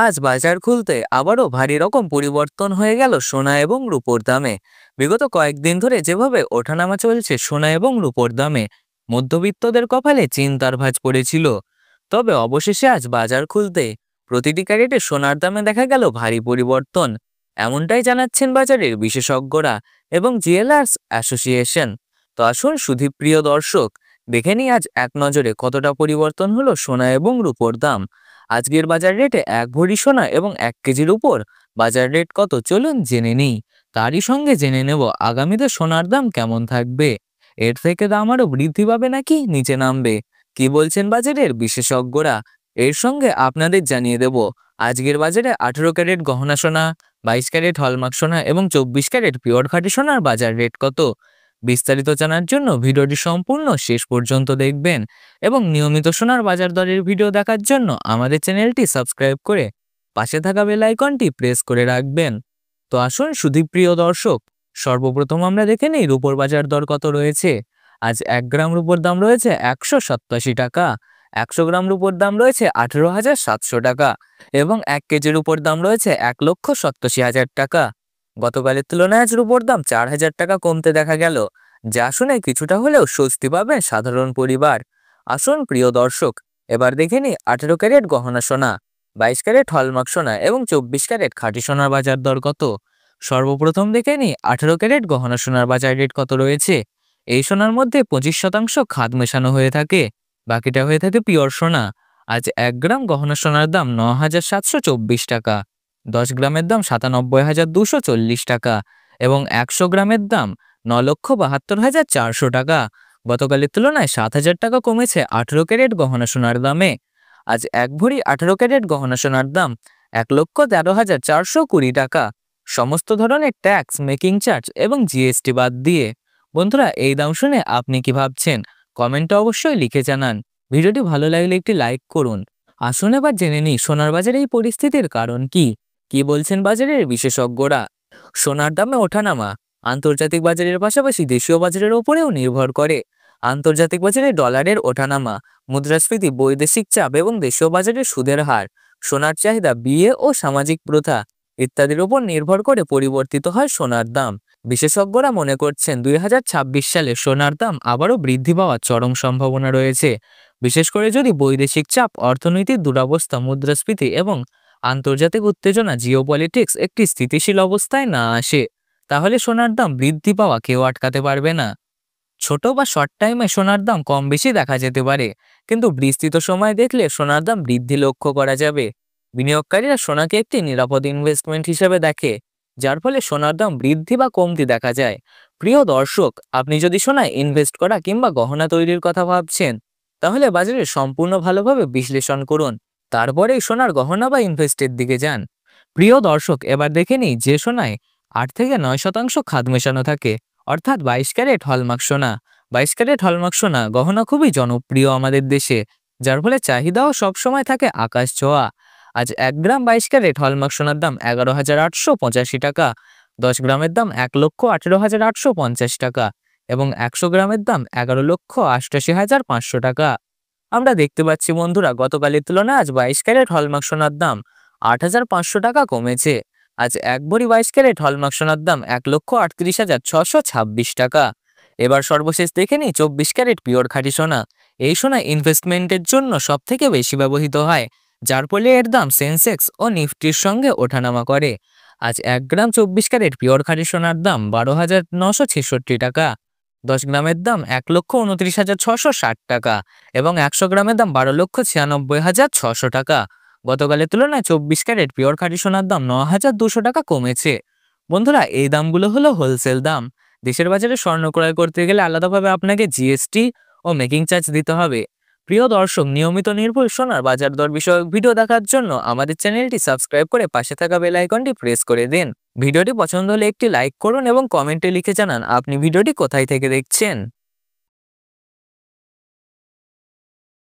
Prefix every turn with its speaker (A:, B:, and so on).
A: আজ বাজার খুলতে আবারও ভারী রকম পরিবর্তন হয়ে গেল সোনা এবং রূপোর দামে। বিগত কয়েকদিন ধরে যেভাবে ওঠানামা চলছে সোনা এবং রূপোর দামে, মধ্যবিত্তদের কপালে চিন্তার ভাঁজ পড়েছিল। তবে অবশেষে আজ বাজার খুলতে প্রতিটি ক্যারেটে সোনার দামে দেখা গেল ভারী পরিবর্তন। এমনটাই জানাচ্ছেন বাজারের বিশেষজ্ঞরা এবং জুয়েলার্স অ্যাসোসিয়েশন। তো আসুন সুধীপ্রিয় দর্শক, দেখে নিই আজ এক নজরে কতটা পরিবর্তন হলো সোনা এবং রূপোর দাম। আজকের বাজার রেটে এক ভরি সোনা এবং 1 কেজির উপর বাজার রেট কত, চলুন জেনে নিই। তারই সঙ্গে জেনে নেব আগামীতে সোনার দাম কেমন থাকবে। এর থেকে দাম আরো বৃদ্ধি পাবে নাকি নিচে নামবে, কি বলছেন বাজারের বিশেষজ্ঞরা। এর সঙ্গে আপনাদের জানিয়ে দেব আজকের বাজারে 18 ক্যারেট গহনা সোনা, 22 ক্যারেট হলমার্ক সোনা এবং 24 ক্যারেট পিওর খাঁটি সোনার বাজার রেট কত। বিস্তারিত জানার জন্য ভিডিওটি সম্পূর্ণ শেষ পর্যন্ত দেখবেন এবং নিয়মিত সোনার বাজার দরের ভিডিও দেখার জন্য আমাদের চ্যানেলটি সাবস্ক্রাইব করে পাশে থাকা বেল আইকনটি প্রেস করে রাখবেন। তো আসুন সুধীপ্রিয় দর্শক, সর্বপ্রথম আমরা দেখে নিই রূপোর বাজার দর কত রয়েছে। আজ 1 গ্রাম রূপোর দাম রয়েছে 187 টাকা, 100 গ্রাম রূপোর দাম রয়েছে 18,700 টাকা এবং 1 কেজির উপর দাম রয়েছে 1,87,000 টাকা। গতকালের তুলনায় আজ রূপোর দাম 4,000 টাকা কমতে দেখা গেল, যা শুনে কিছুটা হলেও স্বস্তি পাবেন সাধারণ পরিবার। আসুন প্রিয় দর্শক, এবার দেখে নিই 18 ক্যারেট গহনা সোনা, 22 ক্যারেট হলমার্ক সোনা এবং 24 ক্যারেট খাঁটি সোনার বাজার দর কত। সর্বপ্রথম দেখে নিই 18 ক্যারেট গহনা সোনার বাজার রেট কত রয়েছে। এই সোনার মধ্যে 25% খাদ মেশানো হয়ে থাকে, বাকিটা হয়ে থাকে পিওর সোনা। আজ 1 গ্রাম গহনা সোনার দাম 9,724 টাকা, 10 গ্রামের দাম 97,240 টাকা এবং 100 গ্রামের দাম 9,72,400 টাকা। গতকালের তুলনায় 7,000 টাকা কমেছে 18 ক্যারেট গহনা সোনার দামে। আজ 1 ভরি 18 ক্যারেট গহনা সোনার দাম 1,13,420 টাকা, সমস্ত ধরনের ট্যাক্স, মেকিং চার্জ এবং জিএসটি বাদ দিয়ে। বন্ধুরা, এই দাম শুনে আপনি কি ভাবছেন কমেন্টে অবশ্যই লিখে জানান। ভিডিওটি ভালো লাগলে একটি লাইক করুন। আসুন এবার জেনে নিই সোনার বাজারে এই পরিস্থিতির কারণ কি বলছেন বাজারের বিশেষজ্ঞরা। সোনার দামে ওঠানামা আন্তর্জাতিক বাজারের পাশাপাশি দেশীয় বাজারের উপরেও নির্ভর করে। আন্তর্জাতিক বাজারে ডলারের ওঠানামা, মুদ্রাস্ফীতি, বৈদেশিক চাপ এবং দেশীয় বাজারের সুদের হার, সোনার চাহিদা, বিয়ে ও সামাজিক প্রথা ইত্যাদির উপর নির্ভর করে পরিবর্তিত হয় সোনার দাম। বিশেষজ্ঞরা মনে করছেন 2026 সালে সোনার দাম আবারও বৃদ্ধি পাওয়ার চরম সম্ভাবনা রয়েছে, বিশেষ করে যদি বৈদেশিক চাপ, অর্থনৈতিক দুরবস্থা, মুদ্রাস্ফীতি এবং আন্তর্জাতিক উত্তেজনা, জিওপলিটিক্স একটি স্থিতিশীল অবস্থায় না আসে। তাহলে সোনার দাম বৃদ্ধি পাওয়া কেউ আটকাতে পারবে না। ছোট বা শর্ট টাইমে সোনার দাম কম বেশি দেখা যেতে পারে, কিন্তু বিস্তৃত সময় দেখলে সোনার দাম বৃদ্ধি লক্ষ্য করা যাবে। বিনিয়োগকারীরা সোনাকে একটি নিরাপদ ইনভেস্টমেন্ট হিসেবে দেখে, যার ফলে সোনার দাম বৃদ্ধি বা কমতি দেখা যায়। প্রিয় দর্শক, আপনি যদি সোনায় ইনভেস্ট করা কিংবা গহনা তৈরির কথা ভাবছেন, তাহলে বাজারে সম্পূর্ণ ভালোভাবে বিশ্লেষণ করুন, তারপরেই সোনার গহনা বা ইনভেস্টের দিকে যান। প্রিয় দর্শক, এবার দেখে নিই যে সোনায় 8 থেকে 9% খাদ মেশানো থাকে, অর্থাৎ 22 ক্যারেট হলমার্ক সোনা। 22 ক্যারেট হলমার্ক সোনা গহনা খুবই জনপ্রিয় আমাদের দেশে, যার ফলে চাহিদাও সবসময় থাকে আকাশ ছোঁয়া। আজ 1 গ্রাম 22 ক্যারেট হলমার্ক সোনার দাম 11,885 টাকা, 10 গ্রামের দাম 1,18,850 টাকা এবং 100 গ্রামের দাম 11,88,500 টাকা। আমরা দেখতে পাচ্ছি বন্ধুরা, গতকালের তুলনায় আজ 22 ক্যারেট হলমার্ক সোনার দাম 8,500 টাকা কমেছে। আজ 1 ভরি 22 ক্যারেট হলমার্ক সোনার দাম 1,38,626 টাকা। এবার সর্বশেষ দেখে নিই 24 ক্যারেট পিওর খাঁটি সোনা। এই সোনা ইনভেস্টমেন্টের জন্য সব থেকে বেশি ব্যবহৃত হয়, যার ফলে এর দাম সেন্সেক্স ও নিফটির সঙ্গে ওঠানামা করে। আজ 1 গ্রাম 24 ক্যারেট পিওর খাঁটি সোনার দাম 12,966 টাকা, 10 গ্রামের দাম 1,29,660 টাকা এবং 100 গ্রামের দাম 12,96,600 টাকা। গতকালের তুলনায় 24 ক্যারেট পিওর খাঁটি সোনার দাম 9,200 টাকা কমেছে। বন্ধুরা, এই দামগুলো হলো হোলসেল দাম। দেশের বাজারে স্বর্ণ ক্রয় করতে গেলে আলাদাভাবে আপনাকে জিএসটি ও মেকিং চার্জ দিতে হবে। প্রিয় দর্শক, নিয়মিত নির্ভুল সোনার বাজার দর বিষয়ক ভিডিও দেখার জন্য আমাদের চ্যানেলটি সাবস্ক্রাইব করে পাশে থাকা বেল আইকনটি প্রেস করে দিন। ভিডিওটি পছন্দ হলে একটি লাইক করুন এবং কমেন্টে লিখে জানান আপনি ভিডিওটি কোথায় থেকে দেখছেন।